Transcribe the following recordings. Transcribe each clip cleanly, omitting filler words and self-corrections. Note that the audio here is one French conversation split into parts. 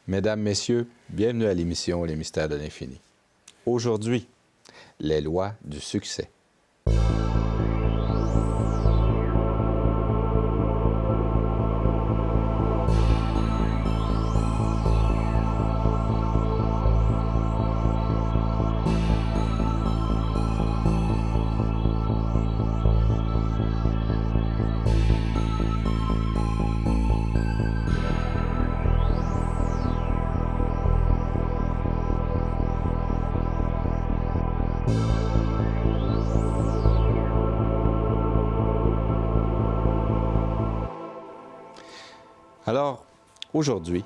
Mesdames, Messieurs, bienvenue à l'émission Les Mystères de l'Infini. Aujourd'hui, les lois du succès. Alors, aujourd'hui,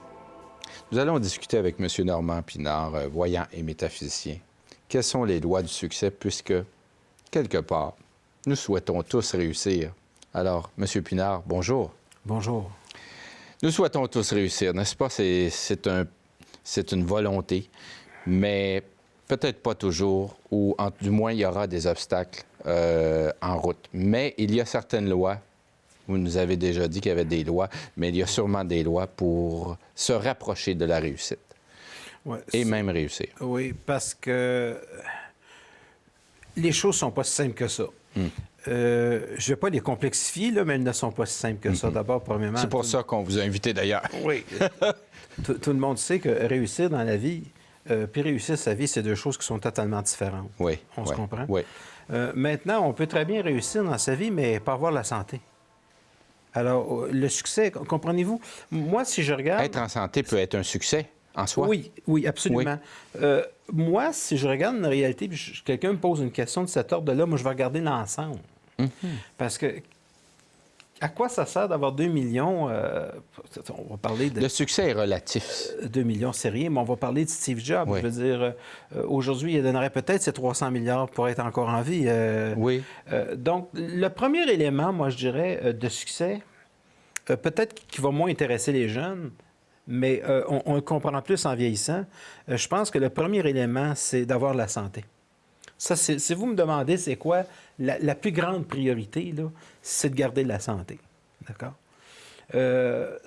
nous allons discuter avec M. Normand Pinard, voyant et métaphysicien. Quelles sont les lois du succès, puisque, quelque part, nous souhaitons tous réussir. Alors, M. Pinard, bonjour. Bonjour. Nous souhaitons tous réussir, n'est-ce pas? C'est une volonté, mais peut-être pas toujours, ou du moins il y aura des obstacles en route. Mais il y a certaines lois. Vous nous avez déjà dit qu'il y avait des lois, mais il y a sûrement des lois pour se rapprocher de la réussite. Ouais, et même réussir. Oui, parce que les choses ne sont pas si simples que ça. Je ne vais pas les complexifier, là, mais elles ne sont pas si simples que ça. D'abord, premièrement... C'est pour ça qu'on vous a invité, d'ailleurs. Oui. Tout le monde sait que réussir dans la vie, puis réussir sa vie, c'est deux choses qui sont totalement différentes. Oui. On se comprend? Oui. Maintenant, on peut très bien réussir dans sa vie, mais pas avoir la santé. Alors, le succès, comprenez-vous? Moi, si je regarde... Être en santé peut être un succès en soi. Oui, absolument. Oui. Moi, si je regarde une réalité, puis quelqu'un me pose une question de cet ordre-là, moi, je vais regarder l'ensemble. Parce que, à quoi ça sert d'avoir 2 millions? On va parler de... Le succès est relatif. 2 millions, c'est rien, mais on va parler de Steve Jobs. Oui. Je veux dire, aujourd'hui, il donnerait peut-être ces 300 milliards pour être encore en vie. Oui. Donc, le premier élément, moi, je dirais, de succès, peut-être qu'il va moins intéresser les jeunes, mais on le comprend plus en vieillissant. Je pense que le premier élément, c'est d'avoir la santé. Ça, si vous me demandez c'est quoi la plus grande priorité, là, c'est de garder la santé. D'accord?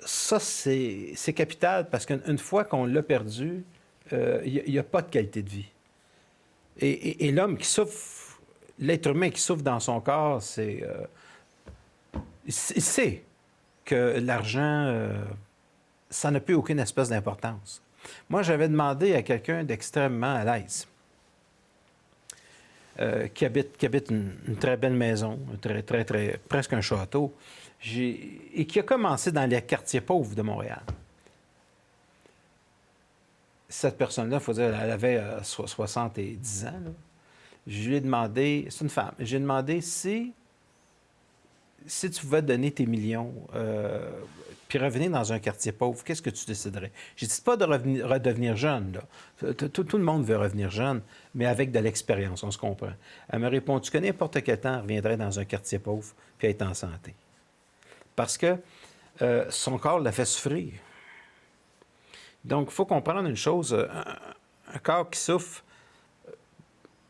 Ça, c'est capital parce qu'une fois qu'on l'a perdu, il n'y a pas de qualité de vie. Et l'homme qui souffre, l'être humain qui souffre dans son corps, il sait que l'argent, ça n'a plus aucune espèce d'importance. Moi, j'avais demandé à quelqu'un d'extrêmement à l'aise, qui habite une très belle maison, presque un château, et qui a commencé dans les quartiers pauvres de Montréal. Cette personne-là, il faut dire, elle avait 70 ans. Là. Je lui ai demandé, c'est une femme, j'ai demandé si tu pouvais donner tes millions, puis revenir dans un quartier pauvre, qu'est-ce que tu déciderais? Je ne dis pas de redevenir jeune, là. Tout le monde veut revenir jeune, mais avec de l'expérience, on se comprend. Elle m'a répondu que n'importe quel temps, elle reviendrait dans un quartier pauvre, puis être en santé. Parce que son corps l'a fait souffrir. Donc, il faut comprendre une chose, un corps qui souffre,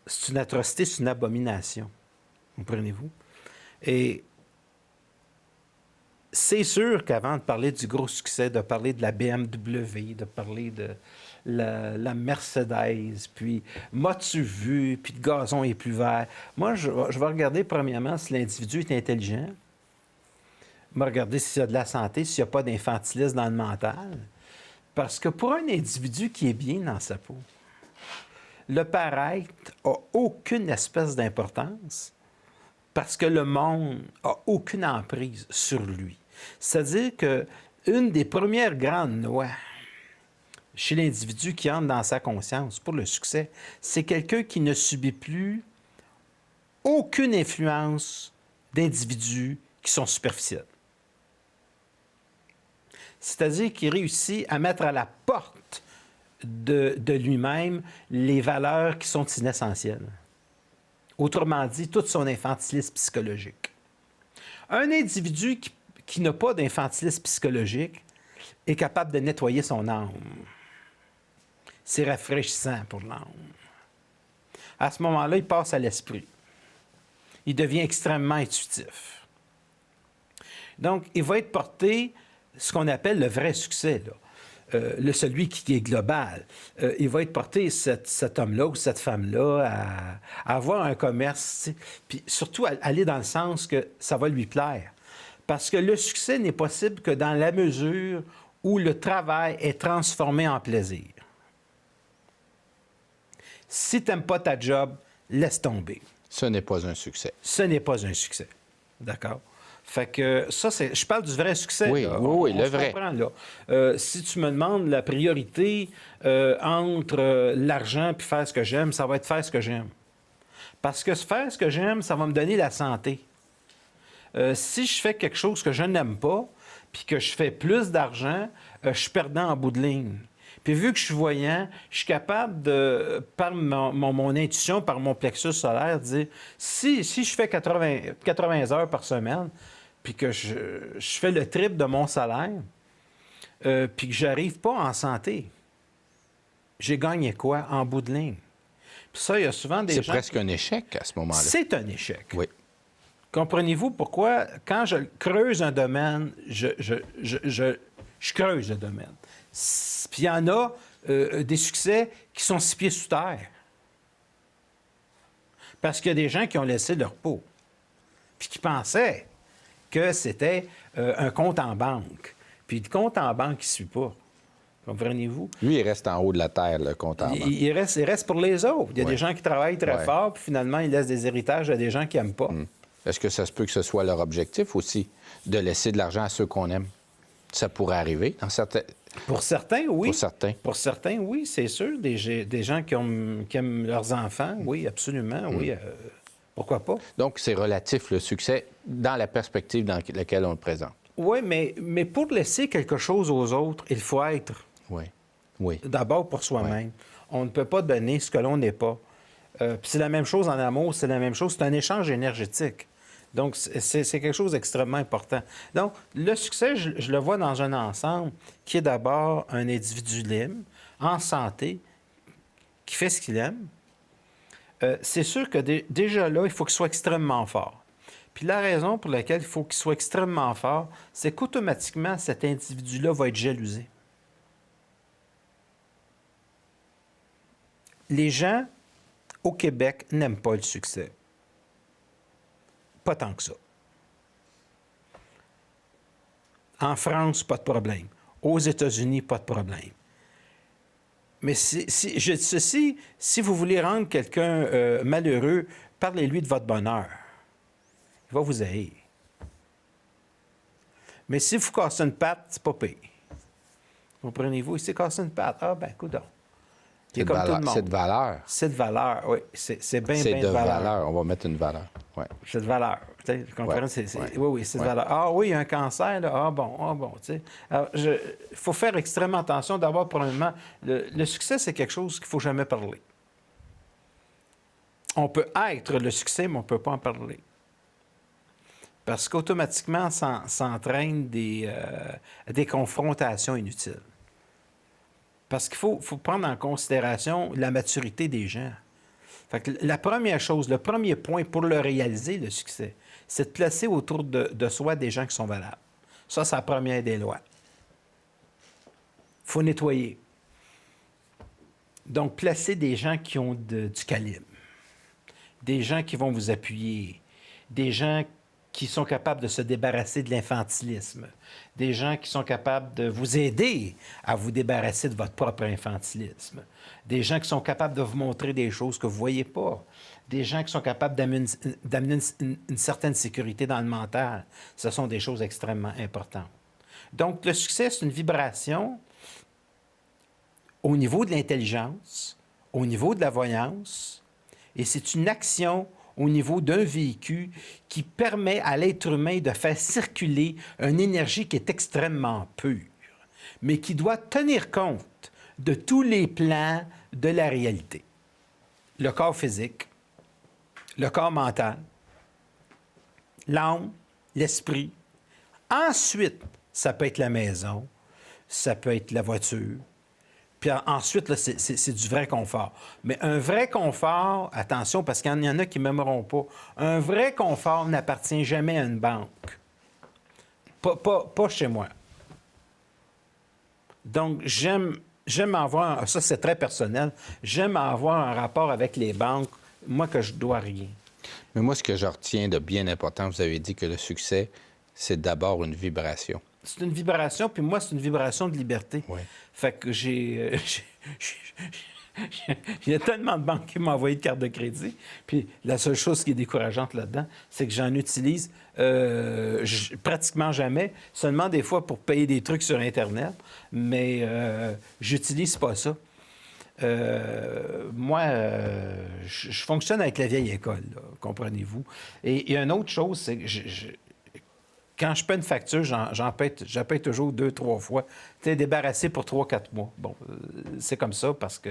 c'est une atrocité, c'est une abomination. Comprenez-vous? Et c'est sûr qu'avant de parler du gros succès, de parler de la BMW, de parler de la Mercedes, puis m'as-tu vu, puis le gazon est plus vert. Moi, je vais regarder premièrement si l'individu est intelligent. Je vais regarder s'il y a de la santé, s'il n'y a pas d'infantilisme dans le mental. Parce que pour un individu qui est bien dans sa peau, le paraître n'a aucune espèce d'importance parce que le monde n'a aucune emprise sur lui. C'est-à-dire qu'une des premières grandes lois chez l'individu qui entre dans sa conscience pour le succès, c'est quelqu'un qui ne subit plus aucune influence d'individus qui sont superficiels. C'est-à-dire qu'il réussit à mettre à la porte de lui-même les valeurs qui sont inessentielles. Autrement dit, tout son infantilisme psychologique. Un individu qui n'a pas d'infantilisme psychologique est capable de nettoyer son âme. C'est rafraîchissant pour l'âme. À ce moment-là, il passe à l'esprit. Il devient extrêmement intuitif. Donc, il va être porté ce qu'on appelle le vrai succès, là. celui qui est global. Il va être porté, cet homme-là ou cette femme-là, à avoir un commerce, tu sais, puis surtout aller dans le sens que ça va lui plaire. Parce que le succès n'est possible que dans la mesure où le travail est transformé en plaisir. Si tu n'aimes pas ta job, laisse tomber. Ce n'est pas un succès. Ce n'est pas un succès. D'accord? Fait que ça, je parle du vrai succès. Oui, là. oui, On le se vrai. comprend, là. Si tu me demandes la priorité entre l'argent et faire ce que j'aime, ça va être faire ce que j'aime. Parce que faire ce que j'aime, ça va me donner la santé. Si je fais quelque chose que je n'aime pas, puis que je fais plus d'argent, je suis perdant en bout de ligne. Puis vu que je suis voyant, je suis capable de, par mon intuition, par mon plexus solaire, de dire, si je fais 80 heures par semaine, puis que je fais le triple de mon salaire, puis que j'arrive pas en santé, j'ai gagné quoi en bout de ligne? Puis ça, il y a souvent des gens... C'est presque un échec à ce moment-là. C'est un échec. Oui. Comprenez-vous pourquoi, quand je creuse un domaine, je creuse le domaine. Puis il y en a des succès qui sont 6 pieds sous terre. Parce qu'il y a des gens qui ont laissé leur peau, puis qui pensaient que c'était un compte en banque. Puis le compte en banque, il ne suit pas. Comprenez-vous? Lui, il reste en haut de la terre, le compte en banque. Il reste pour les autres. Il y a Ouais. des gens qui travaillent très Ouais. fort, puis finalement, ils laissent des héritages à des gens qui n'aiment pas. Est-ce que ça se peut que ce soit leur objectif aussi, de laisser de l'argent à ceux qu'on aime? Ça pourrait arriver dans certains... Pour certains, oui. Pour certains. Pour certains, oui, c'est sûr. Des gens qui aiment leurs enfants, oui, absolument, oui. Pourquoi pas? Donc, c'est relatif, le succès, dans la perspective dans laquelle on le présente. Oui, mais pour laisser quelque chose aux autres, il faut être Oui. Oui. d'abord pour soi-même. On ne peut pas donner ce que l'on n'est pas. Puis c'est la même chose en amour, c'est la même chose. C'est un échange énergétique. Donc, c'est quelque chose d'extrêmement important. Donc, le succès, je le vois dans un ensemble qui est d'abord un individu libre, en santé, qui fait ce qu'il aime. C'est sûr que déjà là, il faut qu'il soit extrêmement fort. Puis la raison pour laquelle il faut qu'il soit extrêmement fort, c'est qu'automatiquement, cet individu-là va être jalousé. Les gens au Québec n'aiment pas le succès. Pas tant que ça. En France, pas de problème. Aux États-Unis, pas de problème. Mais si vous voulez rendre quelqu'un malheureux, parlez-lui de votre bonheur. Il va vous haïr. Mais si vous cassez une patte, c'est pas pire. Comprenez-vous? Il s'est cassé une patte. Ah, ben, coudonc. Il est comme tout le monde. C'est de valeur. C'est de valeur, oui. C'est bien C'est de de valeur. valeur. On va mettre une valeur. Ouais. C'est de valeur. Tu sais, vous comprenez? Ouais. Oui, c'est de valeur. Ah oui, il y a un cancer, là. Ah bon, tu sais. Alors, il faut faire extrêmement attention. D'abord, premièrement, le succès, c'est quelque chose qu'il ne faut jamais parler. On peut être le succès, mais on ne peut pas en parler. Parce qu'automatiquement, ça entraîne des confrontations inutiles. Parce qu'il faut prendre en considération la maturité des gens. Fait que la première chose, le premier point pour le réaliser, le succès, c'est de placer autour de soi des gens qui sont valables. Ça, c'est la première des lois. Il faut nettoyer. Donc, placer des gens qui ont du calibre, des gens qui vont vous appuyer, des gens qui sont capables de se débarrasser de l'infantilisme, des gens qui sont capables de vous aider à vous débarrasser de votre propre infantilisme, des gens qui sont capables de vous montrer des choses que vous ne voyez pas, des gens qui sont capables d'amener une certaine sécurité dans le mental. Ce sont des choses extrêmement importantes. Donc, le succès, c'est une vibration au niveau de l'intelligence, au niveau de la voyance, et c'est une action au niveau d'un véhicule qui permet à l'être humain de faire circuler une énergie qui est extrêmement pure, mais qui doit tenir compte de tous les plans de la réalité. Le corps physique, le corps mental, l'âme, l'esprit. Ensuite, ça peut être la maison, ça peut être la voiture. Puis ensuite, là, c'est du vrai confort. Mais un vrai confort, attention, parce qu'il y en a qui ne m'aimeront pas, un vrai confort n'appartient jamais à une banque. Pas chez moi. Donc, j'aime avoir, ça c'est très personnel, j'aime avoir un rapport avec les banques, moi que je dois rien. Mais moi, ce que je retiens de bien important, vous avez dit que le succès, c'est d'abord une vibration. C'est une vibration, puis moi, c'est une vibration de liberté. Oui. Fait que il y a tellement de banques qui m'ont envoyé de cartes de crédit. Puis la seule chose qui est décourageante là-dedans, c'est que j'en utilise pratiquement jamais, seulement des fois pour payer des trucs sur Internet, mais j'utilise pas ça. Moi, je fonctionne avec la vieille école, là, comprenez-vous. Et une autre chose, c'est que quand je paie une facture, j'en paie toujours 2-3 fois. Tu sais, débarrassé pour 3-4 mois. Bon, c'est comme ça parce que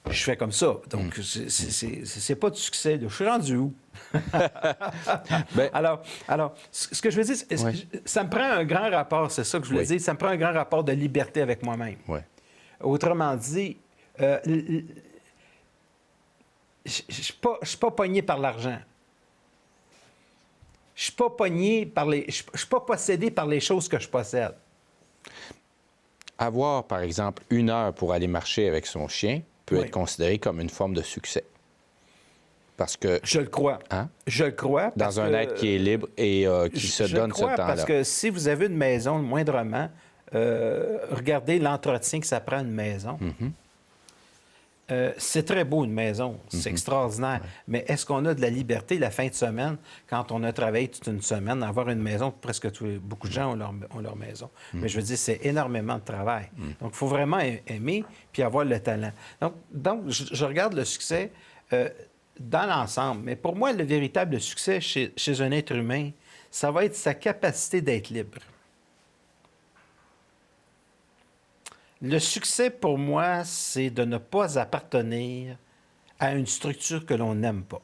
je fais comme ça. Donc, c'est pas de succès. Là. Je suis rendu où? Ben- alors, ce que je veux dire, ça me prend un grand rapport, c'est ça que je voulais dire, ça me prend un grand rapport de liberté avec moi-même. Oui. Autrement dit, je suis pas pogné par l'argent. Je suis pas pogné par les... Je suis pas possédé par les choses que je possède. Avoir, par exemple, 1 heure pour aller marcher avec son chien peut être considéré comme une forme de succès. Parce que... Je le crois. Hein? Je le crois. Dans un être qui est libre et qui se donne ce temps-là. Parce que si vous avez une maison, moindrement, regardez l'entretien que ça prend une maison. C'est très beau, une maison. C'est extraordinaire. Ouais. Mais est-ce qu'on a de la liberté la fin de semaine, quand on a travaillé toute une semaine, avoir une maison? Presque beaucoup de gens ont leur maison. Mais je veux dire, c'est énormément de travail. Donc, il faut vraiment aimer puis avoir le talent. Donc je regarde le succès dans l'ensemble. Mais pour moi, le véritable succès chez un être humain, ça va être sa capacité d'être libre. Le succès, pour moi, c'est de ne pas appartenir à une structure que l'on n'aime pas.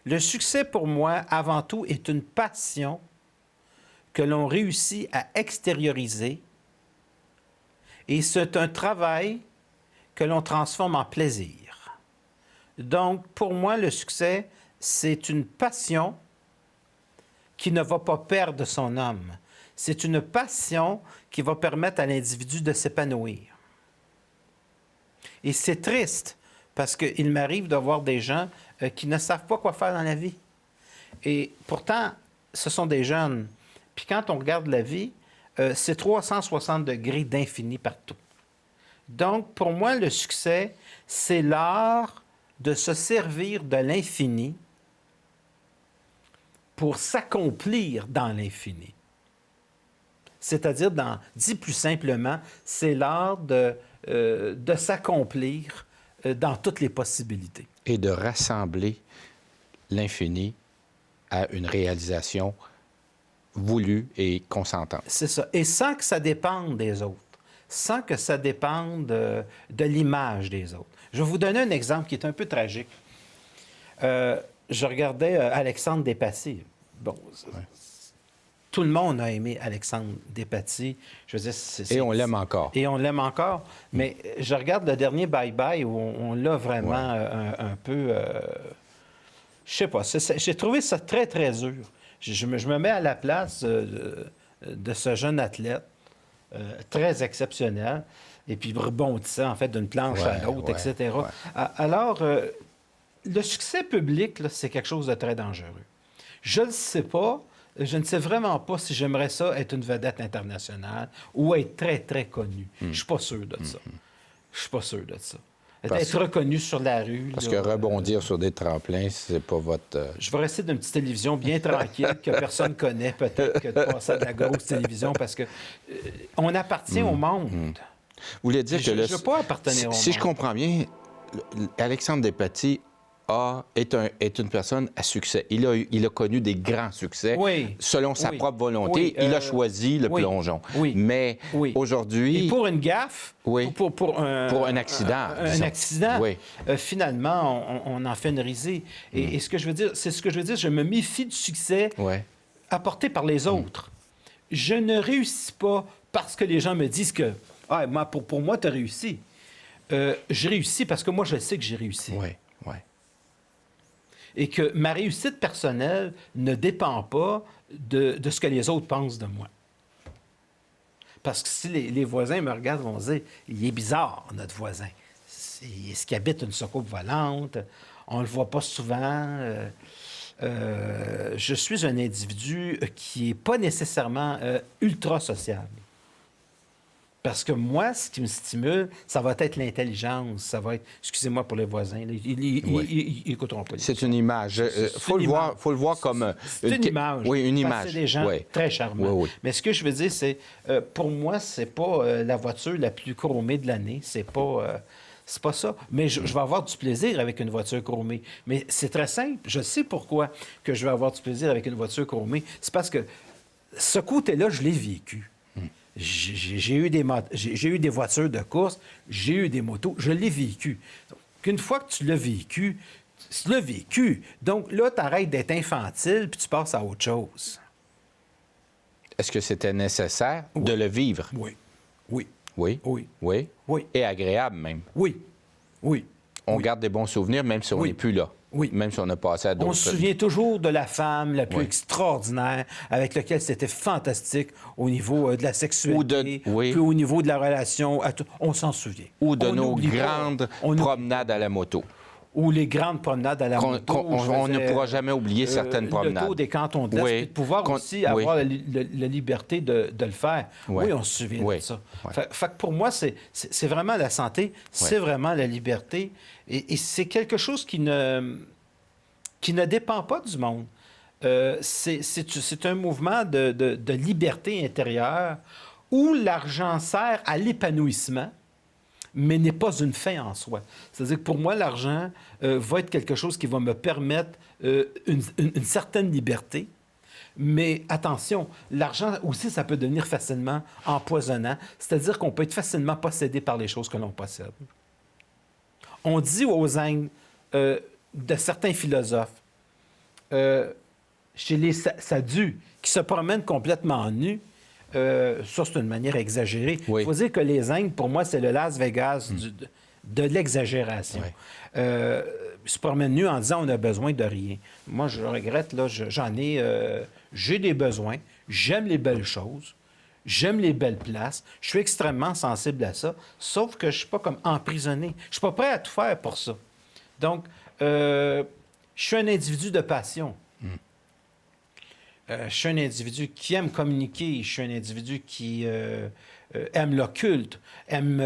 Le succès, pour moi, avant tout, est une passion que l'on réussit à extérioriser et c'est un travail que l'on transforme en plaisir. Donc, pour moi, le succès, c'est une passion qui ne va pas perdre son âme. C'est une passion qui va permettre à l'individu de s'épanouir. Et c'est triste parce qu'il m'arrive de voir des gens qui ne savent pas quoi faire dans la vie. Et pourtant, ce sont des jeunes. Puis quand on regarde la vie, c'est 360 degrés d'infini partout. Donc, pour moi, le succès, c'est l'art de se servir de l'infini pour s'accomplir dans l'infini. C'est-à-dire, dit plus simplement, c'est l'art de s'accomplir dans toutes les possibilités. Et de rassembler l'infini à une réalisation voulue et consentante. C'est ça. Et sans que ça dépende des autres, sans que ça dépende de l'image des autres. Je vais vous donner un exemple qui est un peu tragique. Je regardais Alexandre Despatie. Bon, tout le monde a aimé Alexandre Despatie. Je veux dire, et on l'aime encore. Et on l'aime encore. Mais je regarde le dernier Bye-Bye où on l'a vraiment un peu... je sais pas. J'ai trouvé ça très, très dur. Je me mets à la place de ce jeune athlète très exceptionnel et puis rebondissant, en fait, d'une planche à l'autre, etc. Ouais. Alors, le succès public, là, c'est quelque chose de très dangereux. Je ne sais pas. Je ne sais vraiment pas si j'aimerais ça être une vedette internationale ou être très, très connu. Je ne suis pas sûr de ça. Je suis pas sûr de ça. Être reconnu sur la rue. Parce que rebondir sur des tremplins, c'est pas votre... Je vais rester d'une petite télévision bien tranquille que personne ne connaît, peut-être, que de passer à de la grosse télévision, parce que on appartient au monde. Vous voulez dire que... Je ne veux pas appartenir au monde. Si je comprends bien, Alexandre Despatie est une personne à succès. Il a connu des grands succès selon sa propre volonté. Il a choisi le plongeon. Mais aujourd'hui... Et pour une gaffe, pour un accident. Finalement, on en fait une risée. Et ce que je veux dire, je me méfie du succès apporté par les autres. Je ne réussis pas parce que les gens me disent que pour moi, tu as réussi. Je réussis parce que moi, je sais que j'ai réussi. et que ma réussite personnelle ne dépend pas de ce que les autres pensent de moi. Parce que si les voisins me regardent, ils vont se dire, il est bizarre, notre voisin. Est-ce qu'il habite une soucoupe volante? On ne le voit pas souvent. Je suis un individu qui n'est pas nécessairement ultra sociable. Parce que moi, ce qui me stimule, ça va être l'intelligence, ça va être... Excusez-moi pour les voisins, ils n'écouteront pas. C'est une image. Faut le voir comme... C'est une image. Oui, une image. C'est des gens très charmants. Oui, oui. Mais ce que je veux dire, c'est... pour moi, c'est pas la voiture la plus chromée de l'année. C'est pas ça. Mais je vais avoir du plaisir avec une voiture chromée. Mais c'est très simple. Je sais pourquoi que je vais avoir du plaisir avec une voiture chromée. C'est parce que ce côté-là, je l'ai vécu. J'ai eu des voitures de course, j'ai eu des motos, je l'ai vécu. Donc, une fois que tu l'as vécu, tu l'as vécu. Donc là, tu arrêtes d'être infantile puis tu passes à autre chose. Est-ce que c'était nécessaire de le vivre? Oui. Oui. Oui. Oui. Oui. Oui. Et agréable même. Oui. Oui. On garde des bons souvenirs même si on n'est plus là. Oui. Même si on a passé à d'autres... On se souvient toujours de la femme la plus extraordinaire avec laquelle c'était fantastique au niveau de la sexualité, puis au niveau de la relation. On s'en souvient. Ou de nos grandes promenades à la moto. Ou les grandes promenades à la moto. On ne pourra jamais oublier certaines promenades. Le tour des cantons de l'Est, puis de pouvoir aussi avoir la liberté de le faire. Oui, on se souvient de ça. Fait que pour moi, c'est vraiment la santé, c'est vraiment la liberté. Et c'est quelque chose qui ne dépend pas du monde. C'est un mouvement de liberté intérieure où l'argent sert à l'épanouissement, mais n'est pas une fin en soi. C'est-à-dire que pour moi, l'argent va être quelque chose qui va me permettre une certaine liberté. Mais attention, l'argent aussi, ça peut devenir facilement empoisonnant. C'est-à-dire qu'on peut être facilement possédé par les choses que l'on possède. On dit aux zincs de certains philosophes, chez les sadhus, qui se promènent complètement nus, ça, c'est une manière exagérée. Il faut dire que les Indes, pour moi, c'est le Las Vegas de l'exagération. Ils se promènent nus en disant on a besoin de rien. Moi, je regrette, là, j'ai des besoins, j'aime les belles choses, j'aime les belles places, je suis extrêmement sensible à ça, sauf que je ne suis pas comme emprisonné. Je ne suis pas prêt à tout faire pour ça. Donc, je suis un individu de passion. Je suis un individu qui aime communiquer, je suis un individu qui aime l'occulte, aime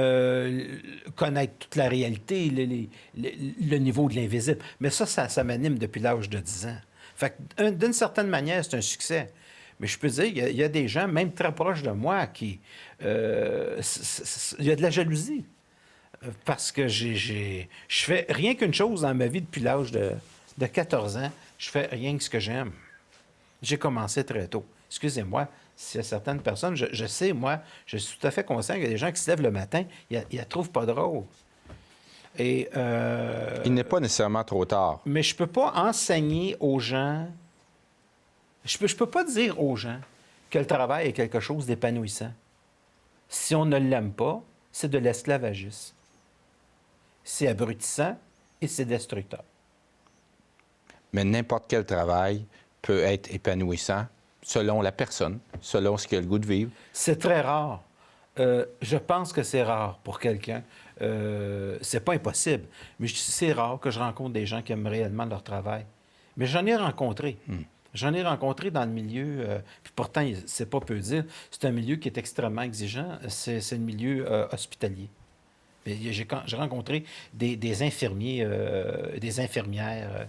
connaître toute la réalité, le niveau de l'invisible. Mais ça m'anime depuis l'âge de 10 ans. Fait que, d'une certaine manière, c'est un succès. Mais je peux dire, il y a des gens, même très proches de moi, qui... il y a de la jalousie. Parce que je fais rien qu'une chose dans ma vie depuis l'âge de 14 ans, je fais rien que ce que j'aime. J'ai commencé très tôt. Excusez-moi, s'il y a certaines personnes, je sais, moi, je suis tout à fait conscient qu'il y a des gens qui se lèvent le matin, ils la trouvent pas drôle. Et, il n'est pas nécessairement trop tard. Mais je peux pas enseigner aux gens, je peux pas dire aux gens que le travail est quelque chose d'épanouissant. Si on ne l'aime pas, c'est de l'esclavagisme. C'est abrutissant et c'est destructeur. Mais n'importe quel travail peut être épanouissant selon la personne, selon ce qu'il a le goût de vivre. C'est très rare. Je pense que c'est rare pour quelqu'un. C'est pas impossible, mais c'est rare que je rencontre des gens qui aiment réellement leur travail. Mais j'en ai rencontré. J'en ai rencontré dans le milieu, puis pourtant, c'est pas peu dire, c'est un milieu qui est extrêmement exigeant. C'est le milieu hospitalier. J'ai rencontré des infirmiers, des infirmières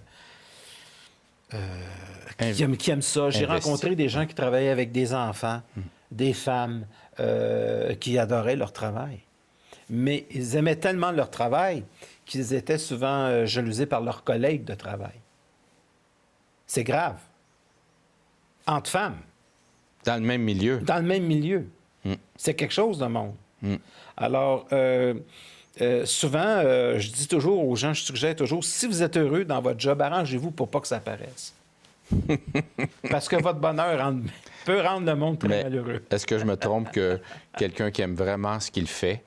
qui aiment ça. J'ai rencontré des gens qui travaillaient avec des enfants, des femmes qui adoraient leur travail. Mais ils aimaient tellement leur travail qu'ils étaient souvent jalousés par leurs collègues de travail. C'est grave. Entre femmes. Dans le même milieu. Dans le même milieu. C'est quelque chose de monde. Alors, souvent, je dis toujours aux gens, je suggère toujours, si vous êtes heureux dans votre job, arrangez-vous pour pas que ça paraisse. Parce que votre bonheur peut rendre le monde très malheureux. Est-ce que je me trompe que quelqu'un qui aime vraiment ce qu'il fait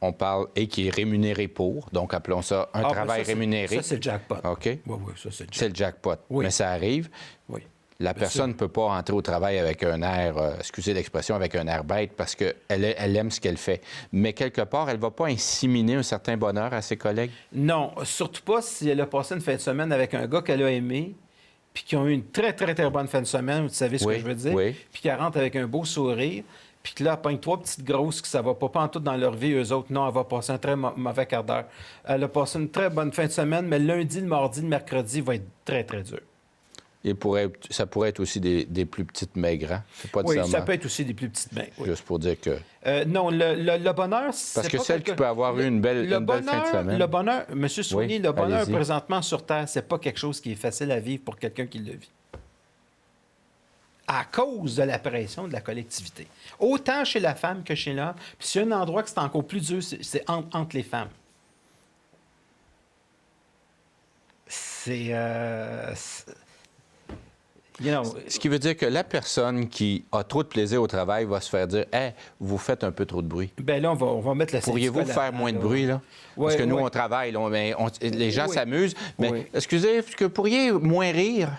on parle, et qui est rémunéré pour, donc appelons ça un travail rémunéré. Ça, c'est le jackpot. OK? Oui, ça, c'est le jackpot. C'est le jackpot. Oui. Mais ça arrive. Oui. La personne ne peut pas entrer au travail avec un air, excusez l'expression, avec un air bête parce qu'elle elle aime ce qu'elle fait. Mais quelque part, elle ne va pas inséminer un certain bonheur à ses collègues? Non, surtout pas si elle a passé une fin de semaine avec un gars qu'elle a aimé, puis qui ont eu une très, très, très bonne fin de semaine, vous savez ce que je veux dire? Oui. Puis qu'elle rentre avec un beau sourire, puis que là, elle pogne 3 petites grosses que ça va pas en tout dans leur vie, eux autres. Non, elle va passer un très mauvais quart d'heure. Elle a passé une très bonne fin de semaine, mais lundi, le mardi, le mercredi va être très, très dur. Ça pourrait être aussi des plus petites maigres, hein? C'est pas Oui, nécessairement... ça peut être aussi des plus petites mains. Oui. Juste pour dire que... Non, le bonheur, c'est parce que pas celle qui peut avoir eu une belle fin de semaine... Le bonheur, M. Soigny, Oui, le bonheur allez-y. présentement sur Terre, c'est pas quelque chose qui est facile à vivre pour quelqu'un qui le vit. À cause de la pression de la collectivité. Autant chez la femme que chez l'homme. Puis s'il y a un endroit que c'est encore plus dur, c'est entre les femmes. Ce qui veut dire que la personne qui a trop de plaisir au travail va se faire dire « Hey, vous faites un peu trop de bruit. » Bien là, on va mettre la Pourriez-vous faire moins de bruit, là? Parce que nous, on travaille, là, les gens s'amusent. Mais excusez, est-ce que vous pourriez moins rire?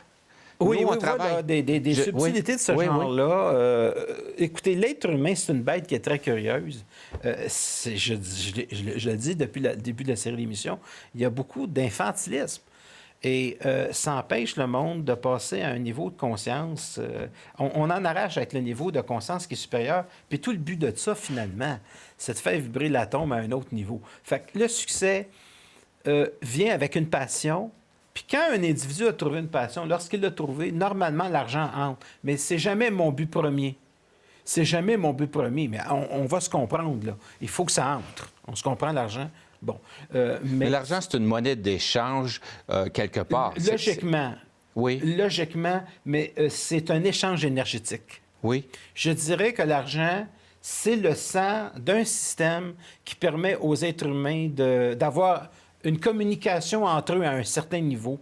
Oui, nous, on voilà, travaille. des subtilités de ce genre-là. Écoutez, l'être humain, c'est une bête qui est très curieuse. Je le dis depuis le début de la série d'émissions, il y a beaucoup d'infantilisme. Et ça empêche le monde de passer à un niveau de conscience. On en arrache avec le niveau de conscience qui est supérieur. Puis tout le but de ça, finalement, c'est de faire vibrer l'atome à un autre niveau. Fait que le succès vient avec une passion. Puis quand un individu a trouvé une passion, lorsqu'il l'a trouvé, normalement, l'argent entre. Mais c'est jamais mon but premier. C'est jamais mon but premier. Mais on va se comprendre, là. Il faut que ça entre. On se comprend, l'argent. Bon. Mais l'argent, c'est une monnaie d'échange quelque part. Logiquement. Oui. Logiquement, mais c'est un échange énergétique. Oui. Je dirais que l'argent, c'est le sang d'un système qui permet aux êtres humains d'avoir une communication entre eux à un certain niveau.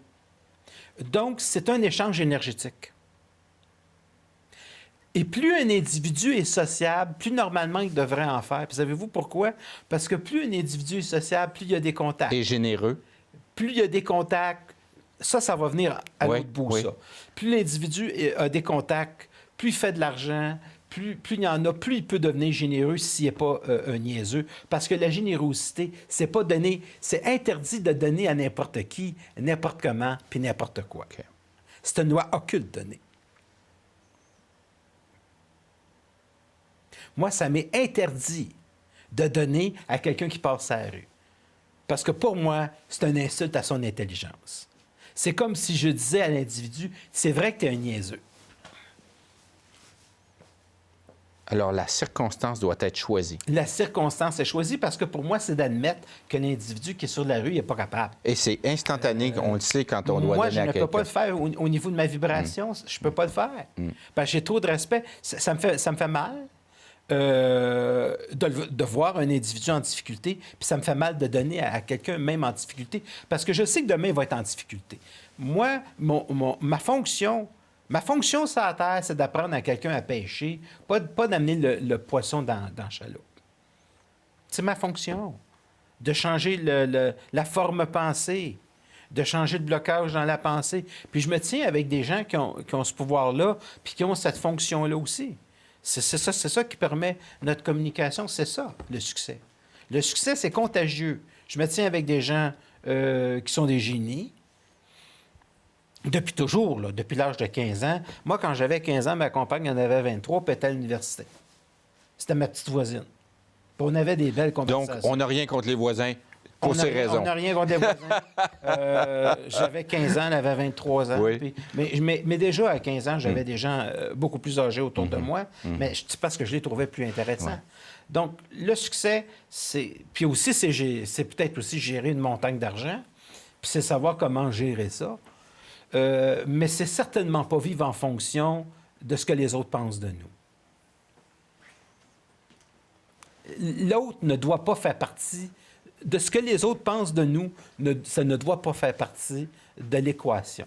Donc, c'est un échange énergétique. Et plus un individu est sociable, plus normalement il devrait en faire. Puis savez-vous pourquoi? Parce que plus un individu est sociable, plus il y a des contacts. Et généreux. Plus il y a des contacts, ça va venir à l'autre bout, ça. Plus l'individu a des contacts, plus il fait de l'argent, plus il y en a, plus il peut devenir généreux s'il n'est pas un niaiseux. Parce que la générosité, c'est pas donner, c'est interdit de donner à n'importe qui, n'importe comment, puis n'importe quoi. Okay. C'est une loi occulte donnée. Moi, ça m'est interdit de donner à quelqu'un qui passe sa rue. Parce que pour moi, c'est une insulte à son intelligence. C'est comme si je disais à l'individu, c'est vrai que tu es un niaiseux. Alors, la circonstance doit être choisie. La circonstance est choisie parce que pour moi, c'est d'admettre que l'individu qui est sur la rue, il n'est pas capable. Et c'est instantané, on le sait quand on doit moi, donner à quelqu'un. Moi, je ne peux pas le faire au niveau de ma vibration. Je ne peux pas le faire. Parce que j'ai trop de respect. Ça me fait mal. De voir un individu en difficulté, puis ça me fait mal de donner à quelqu'un même en difficulté, parce que je sais que demain, il va être en difficulté. Moi, ma fonction sur la terre, c'est d'apprendre à quelqu'un à pêcher, pas d'amener le poisson dans le chaloupe. C'est ma fonction, de changer la forme pensée, de changer le blocage dans la pensée. Puis je me tiens avec des gens qui ont ce pouvoir-là, puis qui ont cette fonction-là aussi. C'est ça qui permet notre communication, c'est ça, le succès. Le succès, c'est contagieux. Je me tiens avec des gens qui sont des génies, depuis toujours, là, depuis l'âge de 15 ans. Moi, quand j'avais 15 ans, ma compagne en avait 23, puis elle était à l'université. C'était ma petite voisine. Puis on avait des belles conversations. Donc, on n'a rien contre les voisins. Pour ces raisons. On n'a rien contre les voisins. J'avais 15 ans, elle avait 23 ans. Oui. Puis, mais déjà, à 15 ans, j'avais des gens beaucoup plus âgés autour de moi, mais c'est parce que je les trouvais plus intéressants. Ouais. Donc, le succès, c'est... Puis aussi, c'est peut-être aussi gérer une montagne d'argent, puis c'est savoir comment gérer ça. Mais c'est certainement pas vivre en fonction de ce que les autres pensent de nous. L'autre ne doit pas faire partie... De ce que les autres pensent de nous, ça ne doit pas faire partie de l'équation.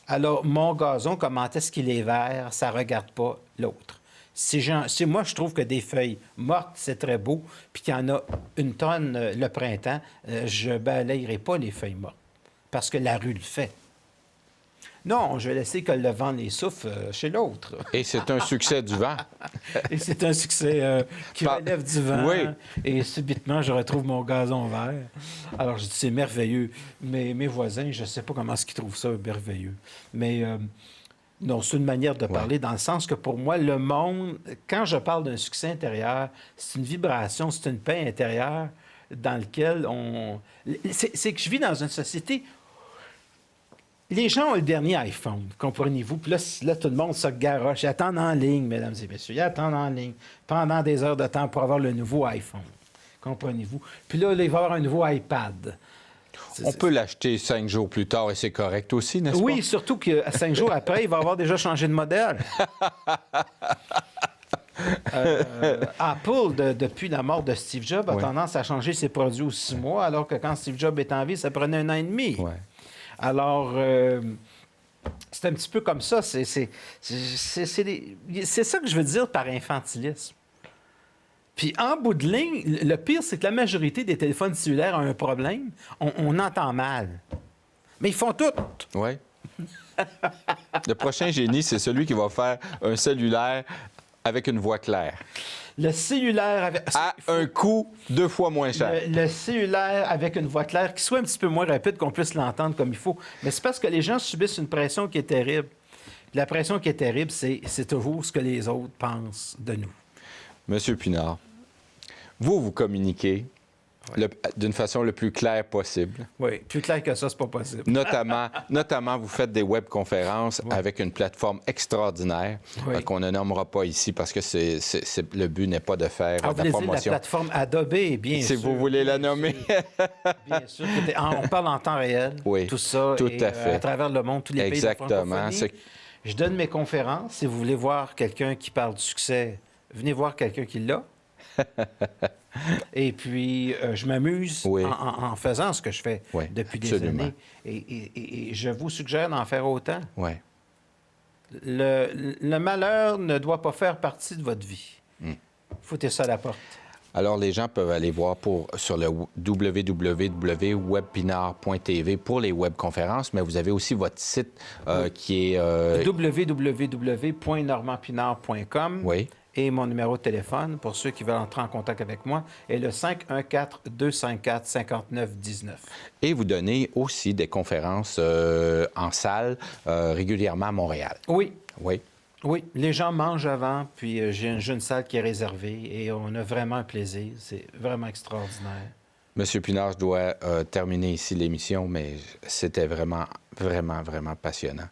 Alors, mon gazon, comment est-ce qu'il est vert, ça ne regarde pas l'autre. Moi, je trouve que des feuilles mortes, c'est très beau, puis qu'il y en a une tonne le printemps, je balayerai pas les feuilles mortes, parce que la rue le fait. Non, je vais laisser que le vent les souffle chez l'autre. Et c'est un succès du vent. Et c'est un succès qui relève du vent. Oui. Et subitement, je retrouve mon gazon vert. Alors, je dis, c'est merveilleux. Mais mes voisins, je ne sais pas comment est-ce qu'ils trouvent ça merveilleux. Mais non, c'est une manière de parler dans le sens que pour moi, le monde, quand je parle d'un succès intérieur, c'est une vibration, c'est une paix intérieure dans laquelle on... C'est que je vis dans une société... Les gens ont le dernier iPhone, comprenez-vous? Puis là, tout le monde se garoche. Ils attendent en ligne, mesdames et messieurs. Ils attendent en ligne pendant des heures de temps pour avoir le nouveau iPhone. Comprenez-vous? Puis là, il va y avoir un nouveau iPad. On peut l'acheter 5 jours plus tard et c'est correct aussi, n'est-ce pas? Oui, surtout que 5 jours après, il va avoir déjà changé de modèle. Apple, depuis la mort de Steve Jobs, a tendance à changer ses produits aux 6 mois, alors que quand Steve Jobs est en vie, ça prenait 1 an et demi. Ouais. Alors, c'est un petit peu comme ça. C'est ça que je veux dire par infantilisme. Puis, en bout de ligne, le pire, c'est que la majorité des téléphones cellulaires ont un problème. On entend mal. Mais ils font tout. Oui. Le prochain génie, c'est celui qui va faire un cellulaire avec une voix claire. Le cellulaire avec... À un coût 2 fois moins cher. Le cellulaire avec une voix claire qui soit un petit peu moins rapide, qu'on puisse l'entendre comme il faut. Mais c'est parce que les gens subissent une pression qui est terrible. Puis la pression qui est terrible, c'est toujours ce que les autres pensent de nous. Monsieur Pinard, vous communiquez d'une façon le plus claire possible. Oui, plus clair que ça, c'est pas possible. Notamment, vous faites des webconférences avec une plateforme extraordinaire qu'on ne nommera pas ici parce que le but n'est pas de faire de la promotion. La plateforme Adobe, bien sûr. Si vous voulez la nommer. Bien sûr. On parle en temps réel. Oui, tout ça. tout à fait. À travers le monde, tous les pays de la francophonie. Je donne mes conférences. Si vous voulez voir quelqu'un qui parle du succès, venez voir quelqu'un qui l'a. Et puis, je m'amuse en faisant ce que je fais depuis des années. Et je vous suggère d'en faire autant. Oui. Le malheur ne doit pas faire partie de votre vie. Foutez ça à la porte. Alors, les gens peuvent aller voir sur le www.webpinard.tv pour les webconférences, mais vous avez aussi votre site qui est... www.normandpinard.com. Oui. Et mon numéro de téléphone, pour ceux qui veulent entrer en contact avec moi, est le 514-254-5919. Et vous donnez aussi des conférences en salle régulièrement à Montréal. Oui. Oui. Oui. Les gens mangent avant, puis j'ai une salle qui est réservée et on a vraiment un plaisir. C'est vraiment extraordinaire. Monsieur Pinard, je dois terminer ici l'émission, mais c'était vraiment, vraiment, vraiment passionnant.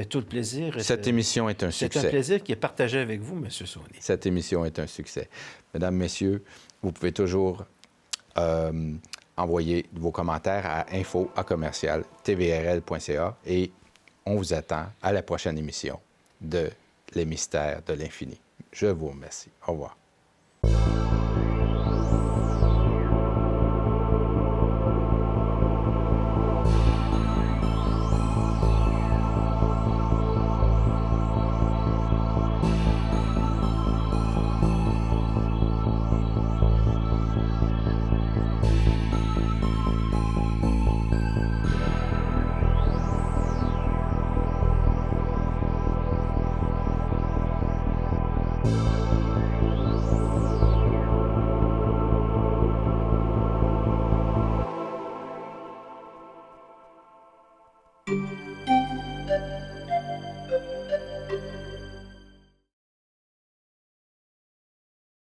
Tout le plaisir. Cette émission est un succès. C'est un plaisir qui est partagé avec vous, M. Saunier. Cette émission est un succès. Mesdames, Messieurs, vous pouvez toujours envoyer vos commentaires à info@tvrl.ca et on vous attend à la prochaine émission de Les Mystères de l'Infini. Je vous remercie. Au revoir.